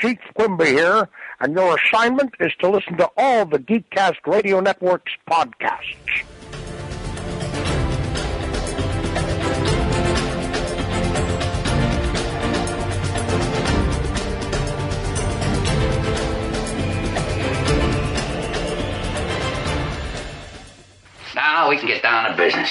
Chief Quimby here, and your assignment is to listen to all the Geekcast Radio Network's podcasts. Now we can get down to business.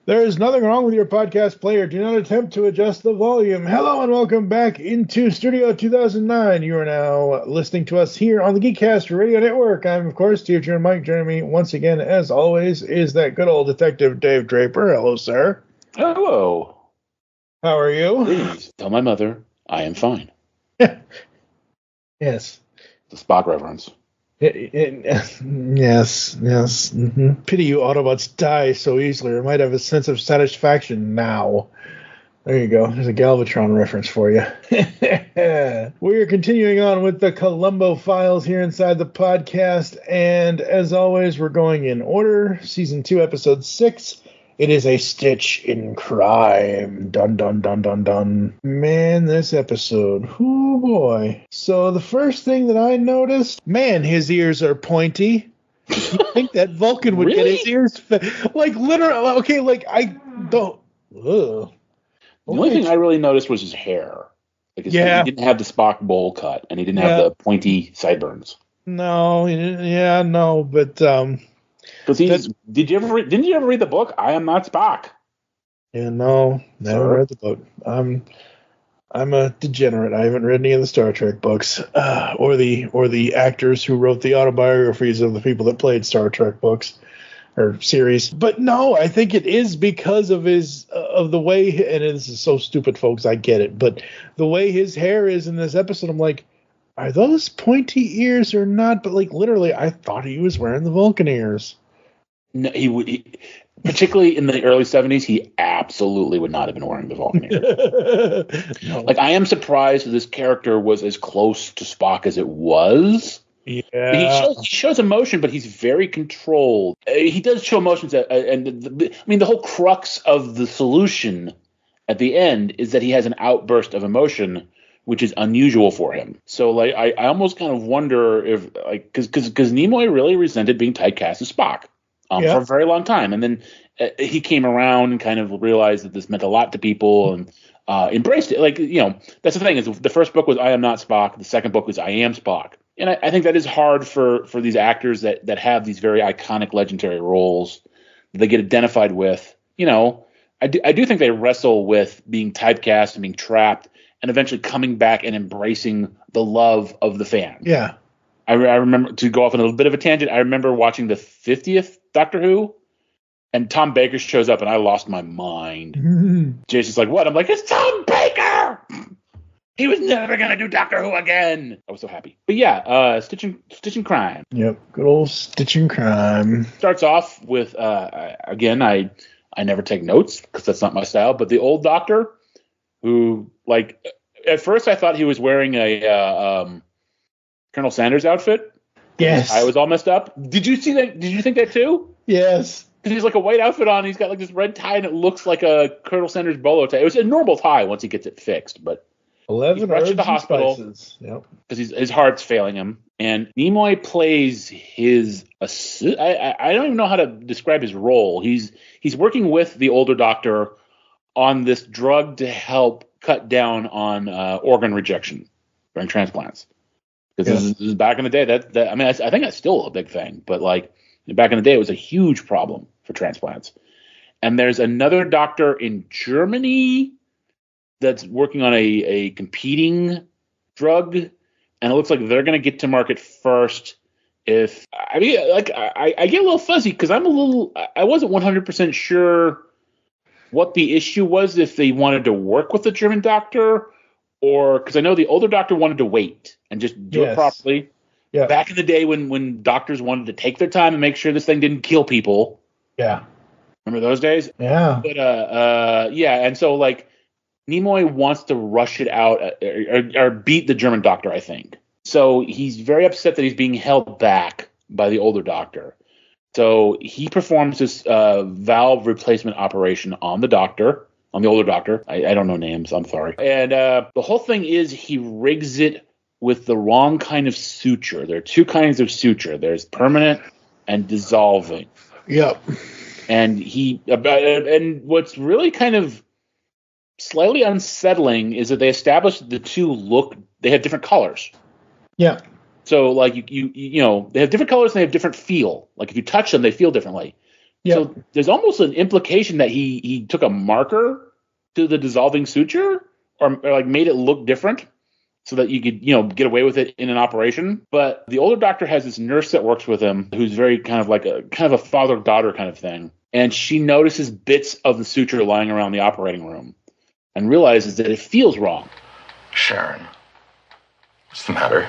There is nothing wrong with your podcast player. Do not attempt to adjust the volume. Hello and welcome back into Studio 2009. You are now listening to us here on the Geekcast Radio Network. I'm, of course, TFG1Mike. Joining me once again, as always, is that good old Detective Dave Draper. Hello, sir. Hello. How are you? Please tell my mother I am fine. Yes. The Spock reference. Yes. Mm-hmm. Pity you Autobots die so easily, or might have a sense of satisfaction now. There you go. There's a Galvatron reference for you. We are continuing on with the Columbo files here inside the podcast, and as always, we're going in order. Season 2, Episode 6. It is a stitch in crime. Dun, dun, dun, dun, dun. Man, this episode. Oh, boy. So the first thing that I noticed, man, his ears are pointy. You think that Vulcan would Really? get his ears... like, literally, okay, like, I don't... Ugh. The only thing I really noticed was his hair. Like he didn't have the Spock bowl cut, and he didn't have the pointy sideburns. No, but... Because didn't you ever read the book? I Am Not Spock. Yeah, no, never read the book. I'm a degenerate. I haven't read any of the Star Trek books, or the actors who wrote the autobiographies of the people that played Star Trek books or series. But no, I think it is because of of the way, and this is so stupid, folks. I get it, but the way his hair is in this episode, I'm like, are those pointy ears or not? But like literally, I thought he was wearing the Vulcan ears. No, he particularly in the early 70s, he absolutely would not have been wearing the Vulcan ears. No. Like, I am surprised that this character was as close to Spock as it was. Yeah, He shows emotion, but he's very controlled. He does show emotions, the whole crux of the solution at the end is that he has an outburst of emotion, which is unusual for him. So, like, I almost kind of wonder if, like, because Nimoy really resented being typecast as Spock for a very long time, and then he came around and kind of realized that this meant a lot to people and embraced it. Like, that's the thing is the first book was I Am Not Spock. The second book was I Am Spock. And I think that is hard for these actors that have these very iconic, legendary roles that they get identified with. I do think they wrestle with being typecast and being trapped and eventually coming back and embracing the love of the fan. Yeah. I remember, to go off on a little bit of a tangent, I remember watching the 50th Doctor Who, and Tom Baker shows up, and I lost my mind. Mm-hmm. Jason's like, what? I'm like, it's Tom Baker! He was never going to do Doctor Who again. I was so happy. But yeah, Stitch and Crime. Yep, good old Stitch and Crime. Starts off with, again, I never take notes because that's not my style, but the old Doctor who, like, at first I thought he was wearing a Colonel Sanders outfit. Yes. I was all messed up. Did you see that? Did you think that too? Yes. Because he's like a white outfit on. He's got like this red tie and it looks like a Colonel Sanders bolo tie. It was a normal tie once he gets it fixed, but 11 rushed to the hospital Yep. because his heart's failing him. And Nimoy plays his I don't even know how to describe his role. He's working with the older Doctor on this drug to help cut down on organ rejection during transplants. Because this is back in the day. I think that's still a big thing. But like back in the day, it was a huge problem for transplants. And there's another doctor in Germany that's working on a competing drug, and it looks like they're going to get to market first. I get a little fuzzy because I wasn't 100% sure what the issue was, if they wanted to work with the German doctor, or because I know the older doctor wanted to wait and just do it properly. Yeah. Back in the day when doctors wanted to take their time and make sure this thing didn't kill people. Yeah. Remember those days? Yeah. But and so like Nimoy wants to rush it out or beat the German doctor, I think. So he's very upset that he's being held back by the older doctor. So he performs this valve replacement operation on the doctor, on the older doctor. I don't know names, I'm sorry. And the whole thing is he rigs it with the wrong kind of suture. There are two kinds of suture. There's permanent and dissolving. Yep. And and what's really kind of slightly unsettling is that they established the two they have different colors. Yeah. So like you know, they have different colors and they have different feel. Like if you touch them, they feel differently. Yep. So there's almost an implication that he took a marker to the dissolving suture or like made it look different so that you could, you know, get away with it in an operation. But the older doctor has this nurse that works with him who's very kind of a father-daughter kind of thing. And she notices bits of the suture lying around the operating room and realizes that it feels wrong. Sharon, what's the matter?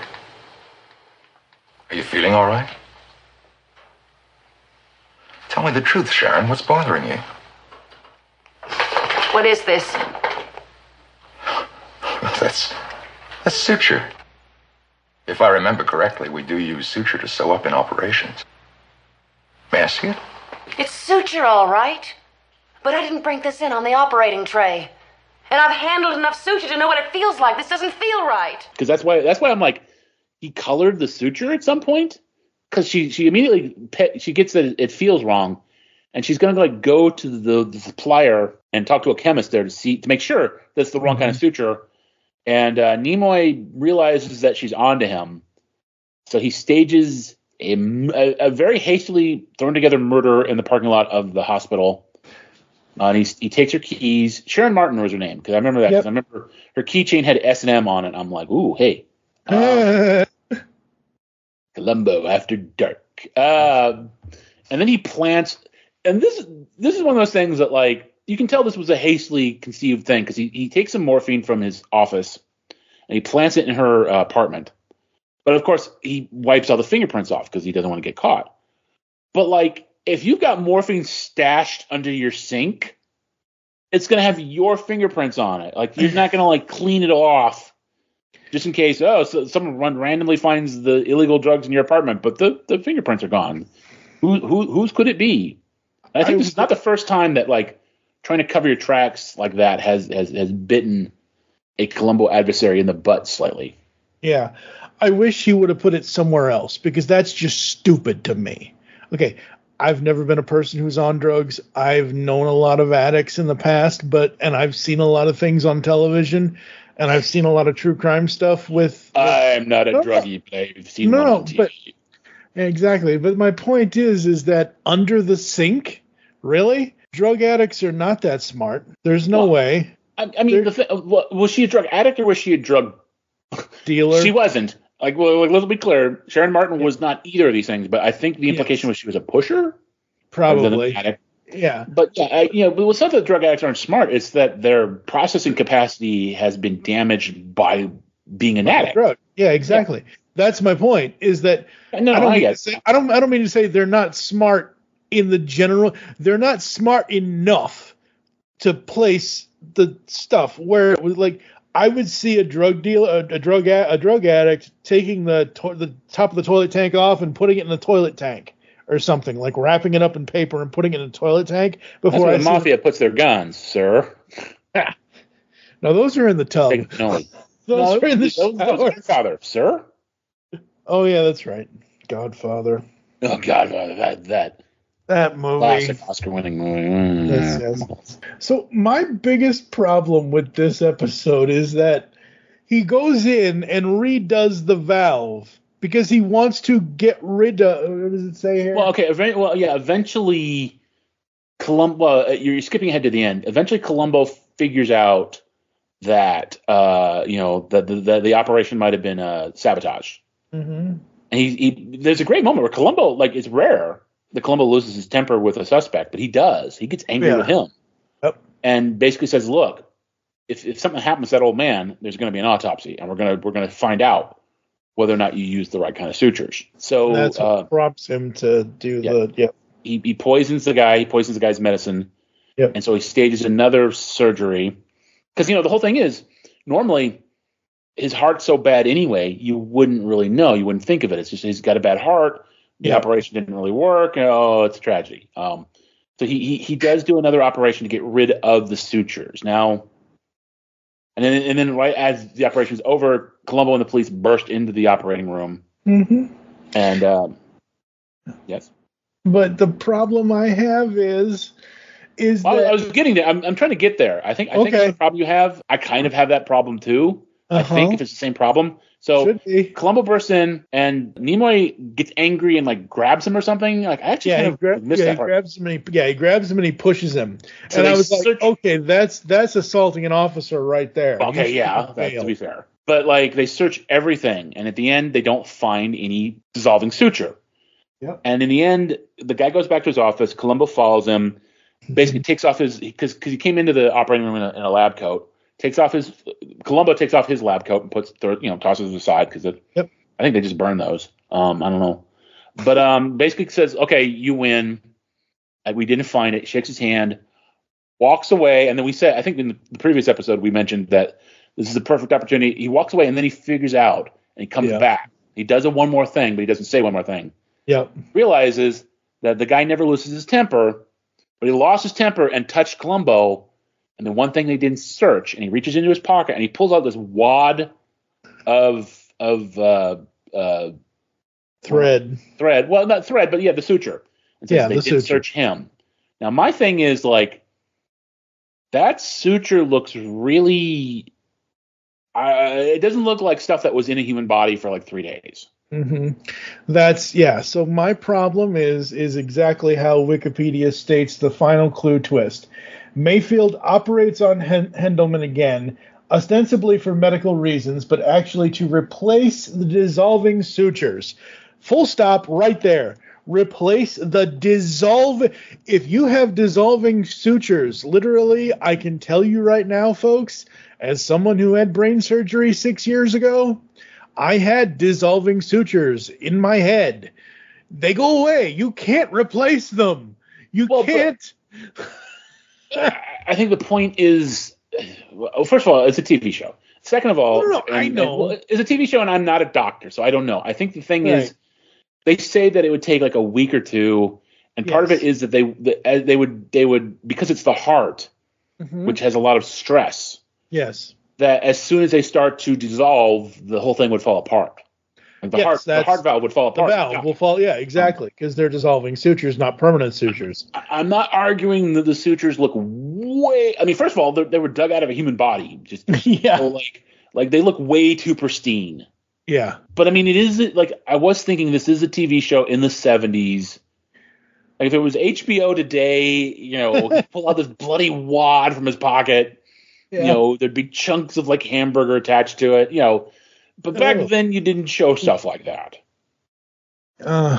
Are you feeling all right? Tell me the truth, Sharon. What's bothering you? What is this? That's suture. If I remember correctly, we do use suture to sew up in operations. May I see it? It's suture, all right. But I didn't bring this in on the operating tray. And I've handled enough suture to know what it feels like. This doesn't feel right. Because that's why I'm like, he colored the suture at some point. Because she immediately she gets that it feels wrong, and she's gonna like go to the supplier and talk to a chemist there to make sure that's the wrong kind of suture. And Nimoy realizes that she's onto him, so he stages a very hastily thrown together murder in the parking lot of the hospital. And he takes her keys. Sharon Martin was her name, because I remember that. Because I remember her keychain had S&M on it. I'm like, ooh, hey. Colombo after dark. And then he plants, and this is one of those things that, like, you can tell this was a hastily conceived thing, because he takes some morphine from his office and he plants it in her apartment. But of course, he wipes all the fingerprints off because he doesn't want to get caught. But like, if you've got morphine stashed under your sink, it's going to have your fingerprints on it. Like, you're not going to like clean it off just in case, so someone randomly finds the illegal drugs in your apartment, but the fingerprints are gone. Whose could it be? And I think this is not the first time that, like, trying to cover your tracks like that has bitten a Colombo adversary in the butt slightly. Yeah. I wish he would have put it somewhere else, because that's just stupid to me. Okay, I've never been a person who's on drugs. I've known a lot of addicts in the past, and I've seen a lot of things on television. And I've seen a lot of true crime stuff with I'm not a druggie, but I've seen one on TV. Exactly. But my point is that under the sink, really? Drug addicts are not that smart. There's no way. I mean, was she a drug addict or was she a drug dealer? She wasn't. Like, well, let's be clear. Sharon Martin was not either of these things, but I think the implication was she was a pusher. Probably. An addict. Yeah. But but it's not that drug addicts aren't smart. It's that their processing capacity has been damaged by being an addict. Drug. Yeah, exactly. Yeah. That's my point. Is that I don't mean to say they're not smart in the general. They're not smart enough to place the stuff where it was like. I would see a drug dealer, a drug addict taking the top of the toilet tank off and putting it in the toilet tank. Or something, like wrapping it up in paper and putting it in a toilet tank before the mafia puts their guns, sir. No, those are in the tub. Those are in the shower. Godfather, sir. Oh yeah, that's right. Godfather. Oh, Godfather, that movie. Classic Oscar-winning movie. Yes. So my biggest problem with this episode is that he goes in and redoes the valve. Because he wants to get rid of. What does it say here? Well, okay. Eventually, Colombo. You're skipping ahead to the end. Eventually, Colombo figures out that the operation might have been sabotage. Mm-hmm. And there's a great moment where Colombo, like, it's rare that Colombo loses his temper with a suspect, but he does. He gets angry with him, and basically says, "Look, if something happens to that old man, there's going to be an autopsy, and we're gonna find out whether or not you use the right kind of sutures." So and that's what prompts him to do He poisons the guy. He poisons the guy's medicine. Yep. And so he stages another surgery. Because, the whole thing is, normally his heart's so bad anyway, you wouldn't really know. You wouldn't think of it. It's just he's got a bad heart. The operation didn't really work. Oh, it's a tragedy. So he does do another operation to get rid of the sutures. Now, And then right as the operation is over, Colombo and the police burst into the operating room. Mm-hmm. And yes. But the problem I have is that I was getting there. I'm trying to get there. I think that's the problem you have. I kind of have that problem too. I think if it's the same problem. So Colombo bursts in and Nimoy gets angry and like grabs him or something. Like I actually missed that part. He grabs him and he pushes him. So and I was like, okay, that's assaulting an officer right there. Okay, yeah, that's to be fair. But like they search everything, and at the end they don't find any dissolving suture. Yep. And in the end, the guy goes back to his office. Colombo follows him. Basically takes off his because he came into the operating room in a lab coat. Colombo takes off his lab coat and tosses it aside because I think they just burn those. I don't know, but basically says, "Okay, you win. We didn't find it." Shakes his hand, walks away, and then we said, I think in the previous episode we mentioned that this is the perfect opportunity. He walks away and then he figures out and he comes back. He does one more thing, but he doesn't say one more thing. Yep. Realizes that the guy never loses his temper, but he lost his temper and touched Colombo. And the one thing they didn't search, and he reaches into his pocket and he pulls out this wad of thread. Well, not thread, but the suture. And says they didn't search him. Now, my thing is like that suture looks really. It doesn't look like stuff that was in a human body for like 3 days. Mm-hmm. So my problem is exactly how Wikipedia states the final clue twist. Mayfield operates on Hendelman again, ostensibly for medical reasons, but actually to replace the dissolving sutures. Full stop right there. Replace the If you have dissolving sutures, literally, I can tell you right now, folks, as someone who had brain surgery 6 years ago, I had dissolving sutures in my head. They go away. You can't replace them. You can't. I think the point is, first of all, it's a TV show. Second of all, I know. It's a TV show, and I'm not a doctor, so I don't know. I think the thing is, they say that it would take like a week or two, and part of it is that they would because it's the heart, which has a lot of stress. Yes. That as soon as they start to dissolve, the whole thing would fall apart. Like the heart valve would fall apart. The valve will fall, exactly, because they're dissolving sutures, not permanent sutures. I'm not arguing that the sutures look way. I mean, first of all, they were dug out of a human body, just so like they look way too pristine. Yeah, but I mean, it is like I was thinking this is a TV show in the 70s. Like if it was HBO today, pull out this bloody wad from his pocket. Yeah. There'd be chunks of like hamburger attached to it. But back then, you didn't show stuff like that. I'm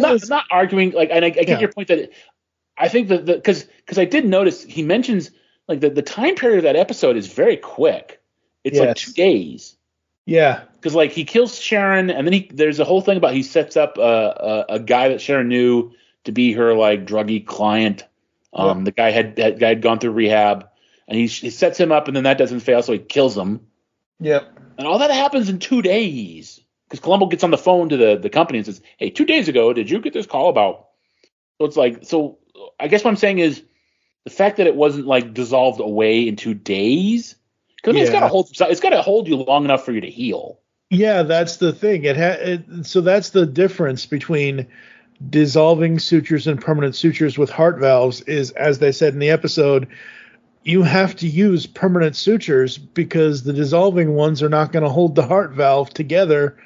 not arguing. Like, and I get your point that I think that because I did notice he mentions like the time period of that episode is very quick. It's like 2 days. Yeah. Because like he kills Sharon, and then there's a whole thing about he sets up a guy that Sharon knew to be her like druggy client. The guy had gone through rehab, and he sets him up, and then that doesn't fail, so he kills him. Yep. And all that happens in 2 days because Colombo gets on the phone to the company and says, "Hey, 2 days ago, did you get this call about?" So it's like, I guess what I'm saying is the fact that it wasn't like dissolved away in 2 days. Because I mean, it's got to hold you long enough for you to heal. Yeah, that's the thing. So that's the difference between dissolving sutures and permanent sutures with heart valves is, as they said in the episode, you have to use permanent sutures because the dissolving ones are not going to hold the heart valve together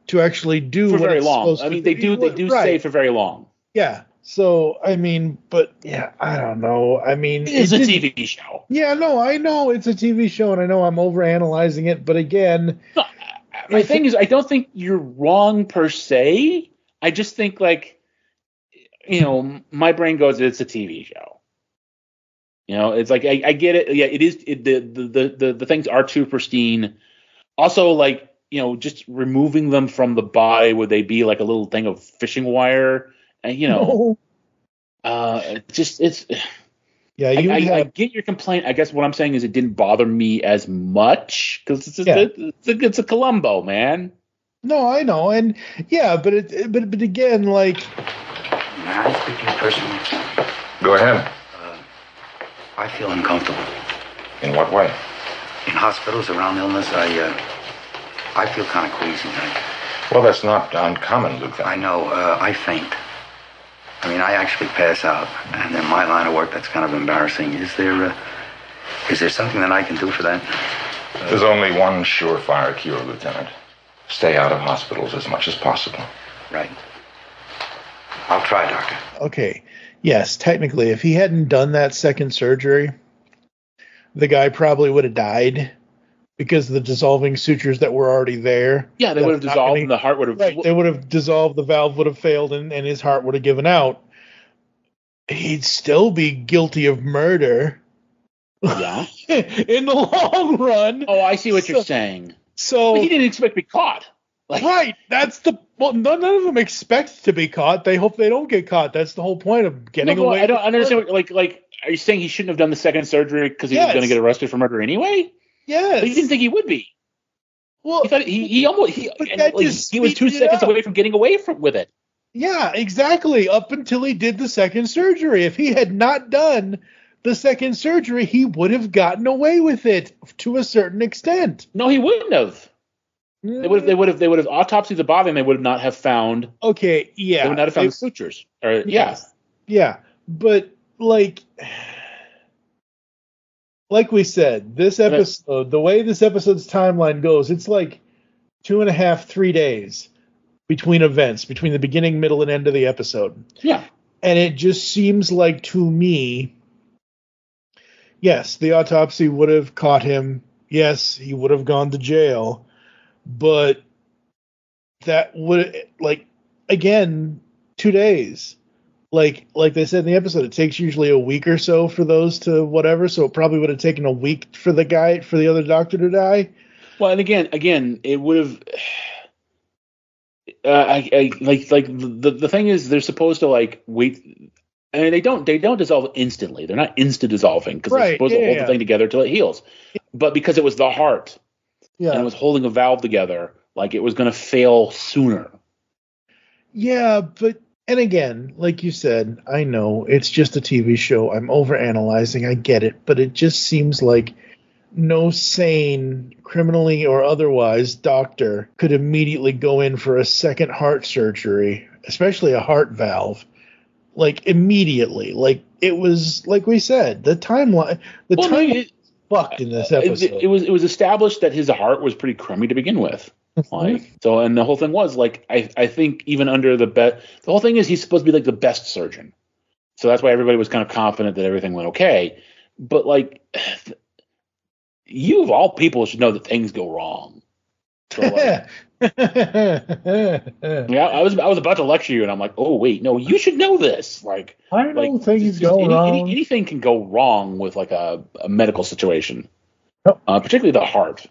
to actually do for very long. I mean, they do stay for very long. Yeah. So, I mean, but yeah, I don't know. I mean, it's a TV show. Yeah, no, I know it's a TV show, and I know I'm overanalyzing it, but again, my thing is, I don't think you're wrong per se. I just think, like, my brain goes, it's a TV show. It's like I get it. Yeah, it is. The things are too pristine. Also, like, just removing them from the body, would they be like a little thing of fishing wire? And, it's. Yeah, I get your complaint. I guess what I'm saying is it didn't bother me as much because it's a Columbo, man. No, I know, and but again, like. May I speak to you personally? Go ahead. I feel uncomfortable. In what way? in hospitals around illness, I feel kind of queasy. Well, that's not uncommon, Lieutenant. I know. I faint. I mean, I actually pass out, and in my line of work, that's kind of embarrassing. Is there something that I can do for that? There's only one surefire cure, Lieutenant. Stay out of hospitals as much as possible. Right. I'll try, Doctor. Okay. Yes, technically, if he hadn't done that second surgery, the guy probably would have died because of the dissolving sutures that were already there. Yeah, they would have dissolved and the heart would have... Right, they would have dissolved, the valve would have failed, and his heart would have given out. He'd still be guilty of murder. Yeah. In the long run. Oh, I see what you're saying. So but he didn't expect to be caught. Right. That's none of them expect to be caught. They hope they don't get caught. That's the whole point of getting away. I don't understand. Are you saying he shouldn't have done the second surgery because he was going to get arrested for murder anyway? Yes. But he didn't think he would be. Well, he thought he was 2 seconds away from getting away with it. Yeah, exactly. Up until he did the second surgery. If he had not done the second surgery, he would have gotten away with it to a certain extent. No, he wouldn't have. They would have autopsied the body, and they would not have found. Okay, yeah. They would not have found the sutures. Yeah, but like we said, this episode, the way this episode's timeline goes, it's like 2.5, 3 days between events, between the beginning, middle, and end of the episode. Yeah, and it just seems like to me, yes, the autopsy would have caught him. Yes, he would have gone to jail. But that would, again, 2 days. Like they said in the episode, it takes usually a week or so for those to whatever. So it probably would have taken a week for the other doctor to die. Well, and again, it would have. The thing is, they're supposed to wait. And they don't dissolve instantly. They're not instant dissolving because they're supposed to hold the thing together till it heals. But because it was the heart. Yeah. And it was holding a valve together, it was going to fail sooner. Yeah, and again, like you said, I know it's just a TV show. I'm overanalyzing. I get it. But it just seems like no sane, criminally or otherwise, doctor could immediately go in for a second heart surgery, especially a heart valve, immediately. It was, like we said, the timeline. Fucked in this episode. It was established that his heart was pretty crummy to begin with. And the whole thing was I think even under the whole thing is he's supposed to be the best surgeon. So that's why everybody was kind of confident that everything went okay. But you of all people should know that things go wrong. So, yeah, I was about to lecture you, and I'm like, oh wait, no, you should know this. I know things go wrong. Anything can go wrong with a medical situation, particularly the heart,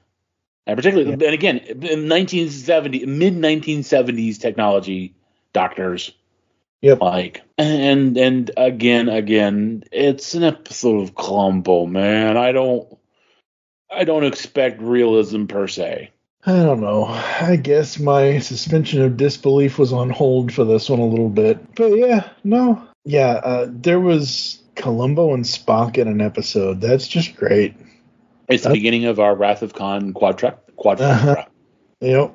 and and again, in mid 1970s technology, doctors. Yep. And again, it's an episode of Colombo, man. I don't expect realism per se. I don't know. I guess my suspension of disbelief was on hold for this one a little bit. But there was Columbo and Spock in an episode. That's just great. It's the beginning of our Wrath of Khan quad. Yep.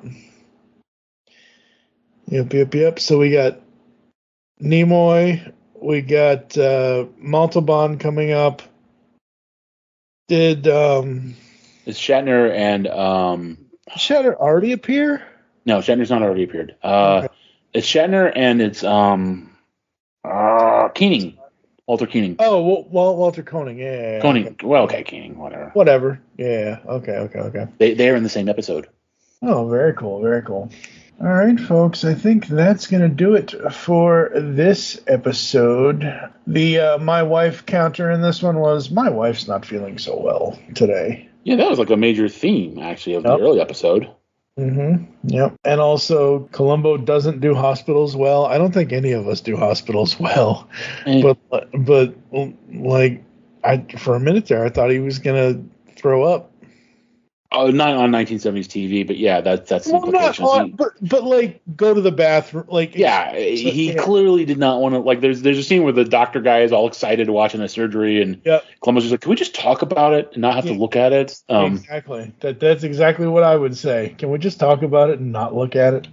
So we got Nimoy. We got Montalban coming up. Is Shatner and Shatner already appear? No, Shatner's not already appeared. Okay. It's Shatner and it's Koenig, Walter Koenig. Oh, Walter Koenig. Yeah. Koenig. Okay. Well, okay, Koenig, whatever. Whatever. Yeah. Okay. They're in the same episode. Oh, very cool. Very cool. All right, folks. I think that's going to do it for this episode. The my wife counter in this one was my wife's not feeling so well today. Yeah, that was a major theme, actually, of the early episode. Mm-hmm. Yep. And also, Colombo doesn't do hospitals well. I don't think any of us do hospitals well. But for a minute there, I thought he was going to throw up. Not on 1970s TV, but yeah, that's the Well, not implications. on, but like go to the bathroom, like Yeah, he clearly did not want to. Like, there's a scene where the doctor guy is all excited watching the surgery, and Columbo's just like, "Can we just talk about it and not have to look at it?" Exactly. That's exactly what I would say. Can we just talk about it and not look at it?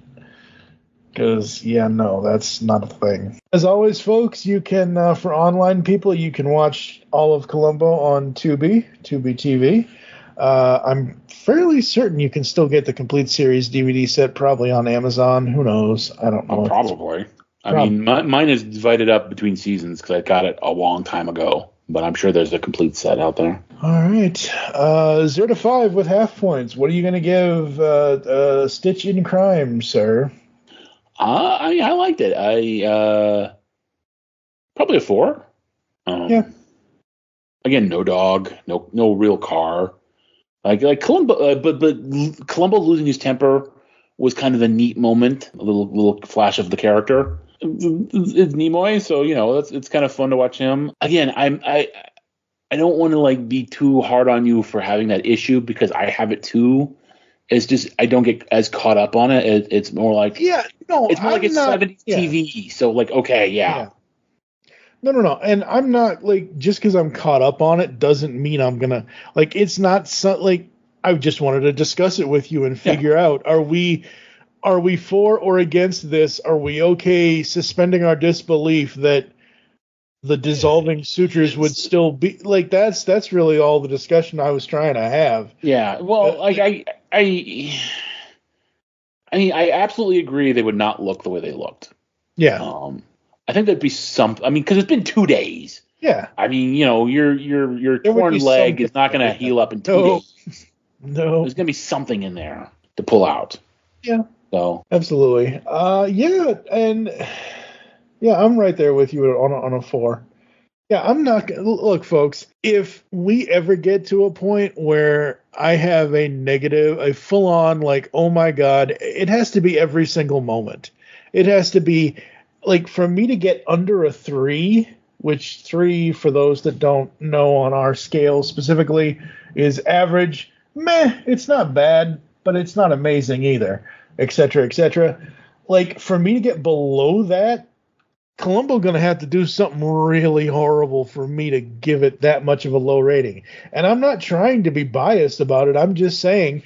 Because no, that's not a thing. As always, folks, you can for online people, you can watch all of Columbo on Tubi TV. I'm fairly certain you can still get the complete series DVD set, probably on Amazon. Who knows? I don't know. Probably. I mean, mine is divided up between seasons because I got it a long time ago, but I'm sure there's a complete set out there. All right. 0 to 5 with half points. What are you going to give Stitch in Crime, sir? I liked it. Probably a 4. Again, no dog, no real car. Like Columbo, but Columbo losing his temper was kind of a neat moment, a little flash of the character. It's Nimoy, so it's kind of fun to watch him. Again, I don't want to like be too hard on you for having that issue because I have it too. It's just I don't get as caught up on it. It's more like it's more like it's 70s TV. So like No. And I'm not like just because I'm caught up on it doesn't mean I'm gonna like. It's not like I just wanted to discuss it with you and figure out are we for or against this? Are we okay suspending our disbelief that the dissolving sutures would still be like that's really all the discussion I was trying to have. Yeah. Well, I mean, I absolutely agree they would not look the way they looked. Yeah. I think there'd be something. I mean, because it's been 2 days. Yeah. I mean, your torn leg is not going to heal up in 2 days. No. There's going to be something in there to pull out. Yeah. So. Absolutely. I'm right there with you on a 4. Yeah, I'm not gonna look, folks. If we ever get to a point where I have a full on like, oh my God, it has to be every single moment. It has to be. Like, for me to get under a 3, which 3, for those that don't know on our scale specifically, is average. Meh, it's not bad, but it's not amazing either, etc., etc. Like, for me to get below that, Columbo going to have to do something really horrible for me to give it that much of a low rating. And I'm not trying to be biased about it. I'm just saying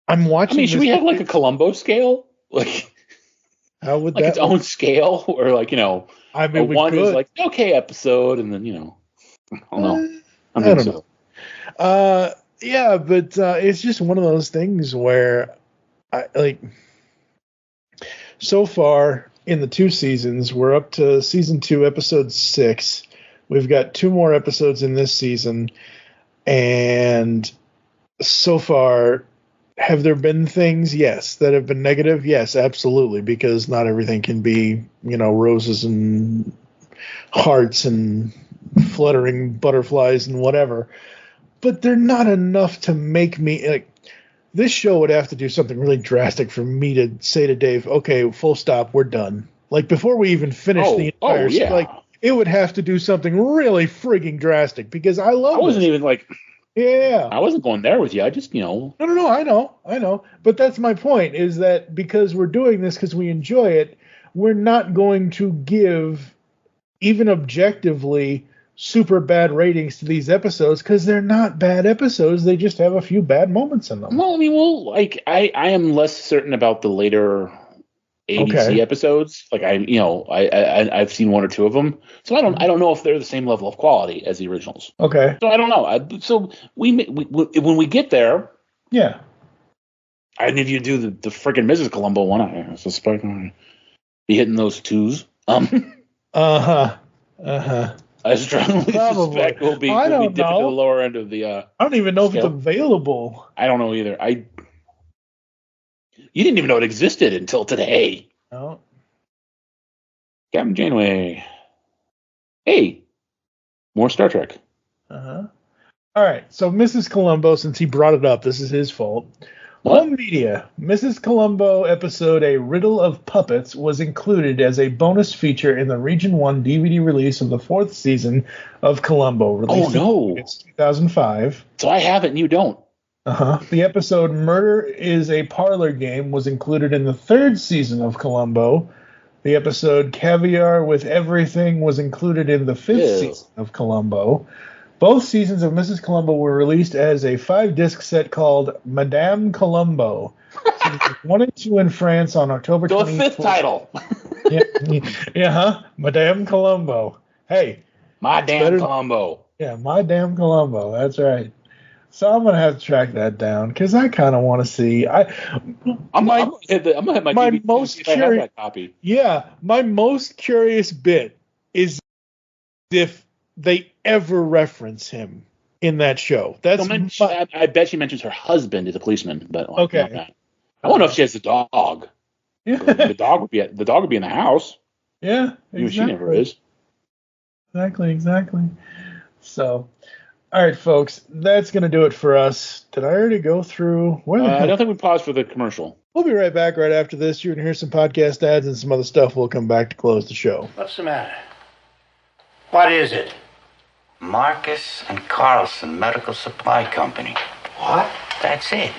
I'm watching. I mean, should we have, like, a Columbo scale? Like... How would like that its own scale, or like I mean, one is like okay episode, and then I don't know. I don't know. Yeah, but it's just one of those things where I like. So far in the 2 seasons, we're up to season 2, episode 6. We've got 2 more episodes in this season, and so far. Have there been things, yes, that have been negative? Yes, absolutely, because not everything can be, roses and hearts and fluttering butterflies and whatever. But they're not enough to make me like. This show would have to do something really drastic for me to say to Dave, "Okay, full stop, we're done." Like before we even finish the entire, like it would have to do something really frigging drastic because I wasn't even like. Yeah. I wasn't going there with you. I just, No, I know. But that's my point, is that because we're doing this because we enjoy it, we're not going to give, even objectively, super bad ratings to these episodes because they're not bad episodes. They just have a few bad moments in them. Well, I mean, I am less certain about the later ABC episodes. Like I've seen 1 or 2 of them, so I don't know if they're the same level of quality as the originals. Okay. So I don't know. So we when we get there, I need you to do the freaking Mrs. Columbo one. I suspect I'll be hitting those 2s. I strongly suspect we'll be dipping to the lower end of the. I don't even know scale. If it's available. I don't know either. You didn't even know it existed until today. No. Captain Janeway. Hey, more Star Trek. All right. So Mrs. Columbo, since he brought it up, this is his fault. Home media. Mrs. Columbo episode A Riddle of Puppets was included as a bonus feature in the Region 1 DVD release of the 4th season of Columbo. Released in 2005. So I have it and you don't. The episode Murder is a Parlor Game was included in the 3rd season of Columbo. The episode Caviar with Everything was included in the 5th season of Columbo. Both seasons of Mrs. Columbo were released as a 5-disc set called Madame Colombo. Seasons 1 and 2 in France on October 24th. The 5th title. Madame Colombo. Hey. My damn Colombo. Yeah, my damn Colombo. That's right. So I'm gonna have to track that down because I kind of want to see. I'm gonna hit my most curious copy. Yeah, my most curious bit is if they ever reference him in that show. That's I bet she mentions her husband is a policeman, but okay. I wonder if she has a dog. Yeah. The dog would be in the house. Yeah, exactly. She never is. Exactly. So. All right, folks, that's going to do it for us. Did I already go through? I don't think we paused for the commercial. We'll be right back right after this. You're going to hear some podcast ads and some other stuff. We'll come back to close the show. What's the matter? What is it? Marcus and Carlson Medical Supply Company. What? That's it.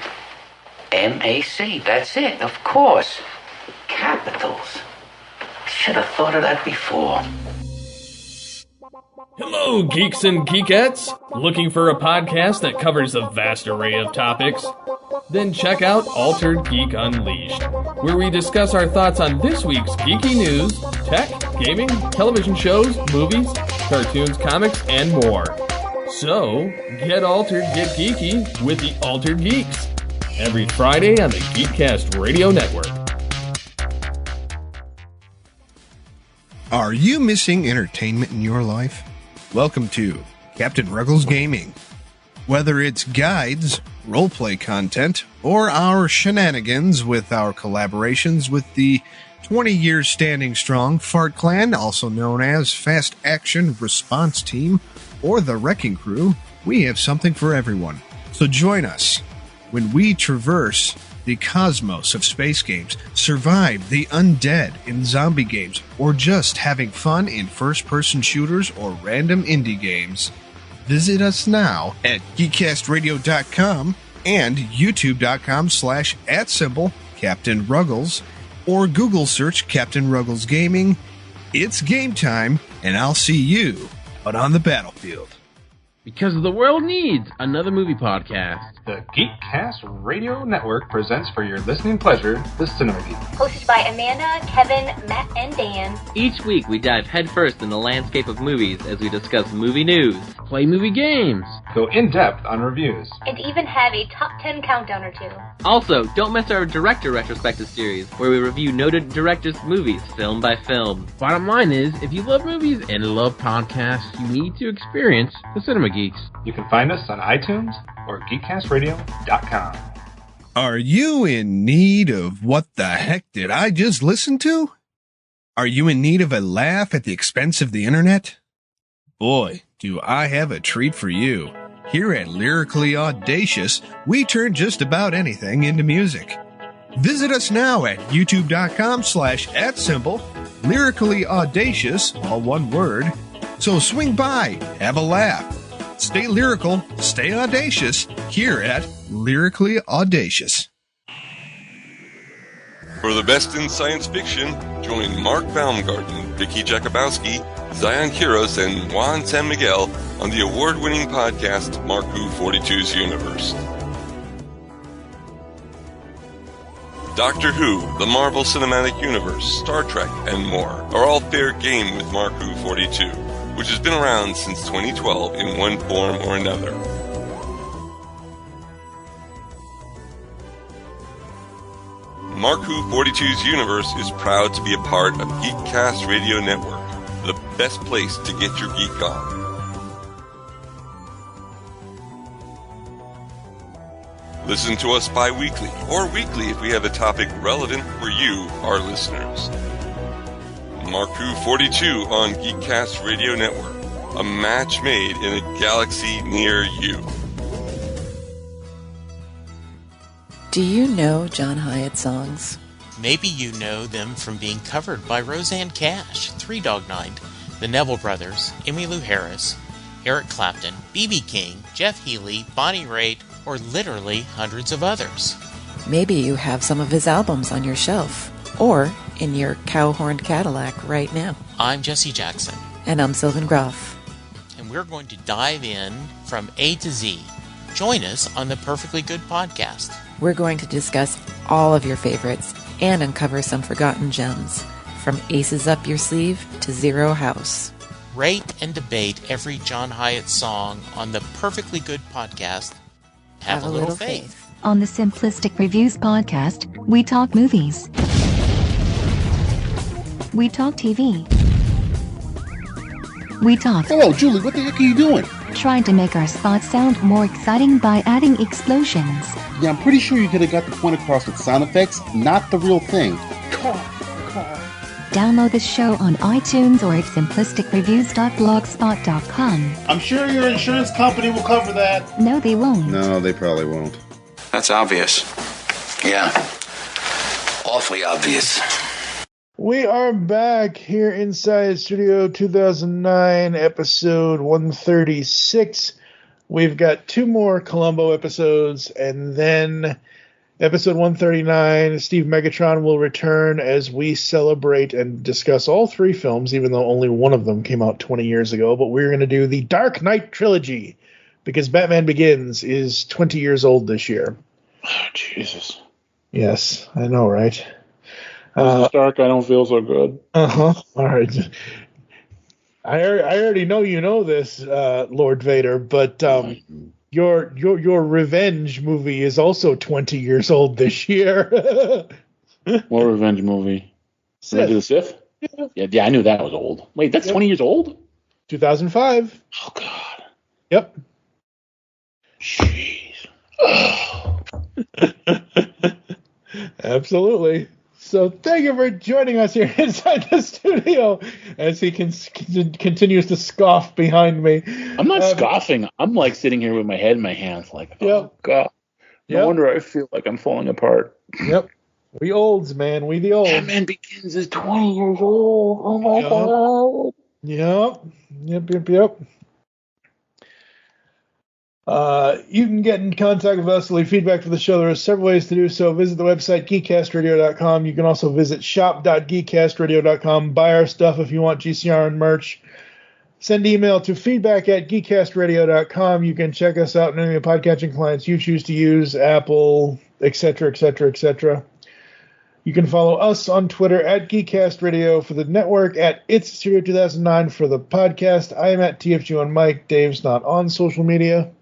MAC, that's it, of course. Capitals. Should have thought of that before. Hello, geeks and geekettes! Looking for a podcast that covers a vast array of topics? Then check out Altered Geek Unleashed, where we discuss our thoughts on this week's geeky news, tech, gaming, television shows, movies, cartoons, comics, and more. So, get altered, get geeky with the Altered Geeks, every Friday on the Geekcast Radio Network. Are you missing entertainment in your life? Welcome to Captain Ruggles Gaming. Whether it's guides, roleplay content, or our shenanigans with our collaborations with the 20 years standing strong Fart Clan, also known as Fast Action Response Team, or the Wrecking Crew, we have something for everyone. So join us when we traverse the cosmos of space games, survive the undead in zombie games, or just having fun in first-person shooters or random indie games. Visit us now at geekcastradio.com and youtube.com/@Captain Ruggles, or Google search Captain Ruggles Gaming. It's game time, and I'll see you out on the battlefield. Because the world needs another movie podcast. The Geekcast Radio Network presents for your listening pleasure the Cinema Geek. Hosted by Amanda, Kevin, Matt, and Dan. Each week we dive headfirst in the landscape of movies as we discuss movie news, play movie games, go in-depth on reviews, and even have a top 10 countdown or two. Also, don't miss our director retrospective series, where we review noted directors' movies film by film. Bottom line is, if you love movies and love podcasts, you need to experience the Cinema Geeks. You can find us on iTunes or geekcastradio.com. Are you in need of what the heck did I just listen to? Are you in need of a laugh at the expense of the internet? Boy, do I have a treat for you. Here at Lyrically Audacious, we turn just about anything into music. Visit us now at youtube.com/@Lyrically Audacious, all one word. So swing by, have a laugh. Stay lyrical, stay audacious, here at Lyrically Audacious. For the best in science fiction, join Mark Baumgarten, Vicky Jakubowski, Zion Kiros, and Juan San Miguel on the award-winning podcast Marku 42's Universe. Doctor Who, the Marvel Cinematic Universe, Star Trek, and more are all fair game with Marku 42, which has been around since 2012 in one form or another. Marku 42's Universe is proud to be a part of Geekcast Radio Network, the best place to get your geek on. Listen to us bi-weekly or weekly if we have a topic relevant for you, our listeners. Marku 42 on Geekcast Radio Network, a match made in a galaxy near you. Do you know John Hyatt songs? Maybe you know them from being covered by Roseanne Cash, Three Dog Night, the Neville Brothers, Emmylou Harris, Eric Clapton, B.B. King, Jeff Healey, Bonnie Raitt, or literally hundreds of others. Maybe you have some of his albums on your shelf, or in your cow-horned Cadillac right now. I'm Jesse Jackson. And I'm Sylvan Groff. And we're going to dive in from A to Z. Join us on the Perfectly Good podcast. We're going to discuss all of your favorites and uncover some forgotten gems, from Aces Up Your Sleeve to Zero House. Rate and debate every John Hyatt song on the Perfectly Good podcast. Have a little faith. On the Simplistic Reviews podcast, we talk movies. We talk TV. We talk... Hello, Julie, what the heck are you doing? Trying to make our spots sound more exciting by adding explosions. Yeah, I'm pretty sure you could have got the point across with sound effects, not the real thing. Download this show on iTunes or at simplisticreviews.blogspot.com. I'm sure your insurance company will cover that. No, they won't. No, they probably won't. That's obvious. Yeah. Awfully obvious. We are back here inside Studio 2009, episode 136. We've got 2 more Colombo episodes, and then episode 139, Steve Megatron will return as we celebrate and discuss all 3 films, even though only one of them came out 20 years ago. But we're going to do the Dark Knight trilogy, because Batman Begins is 20 years old this year. Oh, Jesus. Yes, I know, right? Stark, I don't feel so good. All right. I already know you know this, Lord Vader, but your revenge movie is also 20 years old this year. What revenge movie? Revenge of the Sith? Yeah, I knew that was old. Wait, that's 20 years old? 2005. Oh, God. Yep. Jeez. Absolutely. So thank you for joining us here inside the studio as he continues to scoff behind me. I'm not scoffing. I'm like sitting here with my head in my hands like, oh, God. No wonder I feel like I'm falling apart. Yep. We olds, man. We the olds. Batman Begins is 20 years old. Oh, my God. Yep. You can get in contact with us, leave feedback for the show. There are several ways to do so. Visit the website, geekcastradio.com. You can also visit shop.geekcastradio.com. Buy our stuff if you want GCRN merch. Send email to feedback@geekcastradio.com. You can check us out on any of the podcatching clients you choose to use, Apple, etc., etc., etc. You can follow us on Twitter at GeekCastRadio for the network, at It's Studio 2009 for the podcast. I am at TFG1Mike. Dave's not on social media.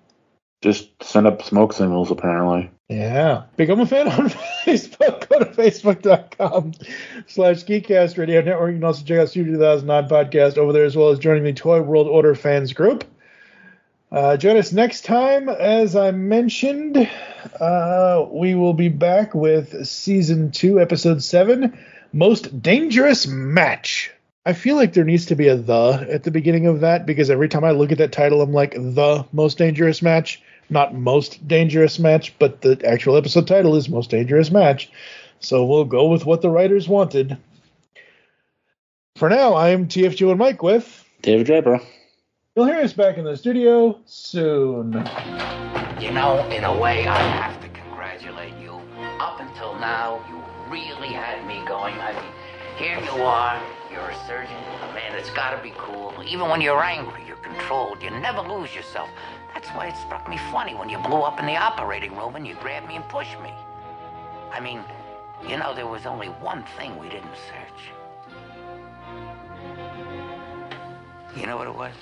Just send up smoke signals, apparently. Yeah. Become a fan on Facebook. Go to facebook.com/Geekcast Radio Network. You can also check out Studio 2009 podcast over there, as well as joining the Toy World Order fans group. Join us next time. As I mentioned, we will be back with Season 2, Episode 7, Most Dangerous Match. I feel like there needs to be a "the" at the beginning of that, because every time I look at that title, I'm like, The Most Dangerous Match. Not Most Dangerous Match, but the actual episode title is Most Dangerous Match. So we'll go with what the writers wanted. For now, I'm TFG1Mike with David Draper. You'll hear us back in the studio soon. You know, in a way, I have to congratulate you. Up until now, you really had me going. I mean, here you are, you're a surgeon, a man that's got to be cool. Even when you're angry, you're controlled. You never lose yourself. That's why it struck me funny when you blew up in the operating room and you grabbed me and pushed me. I mean, you know, there was only one thing we didn't search. You know what it was?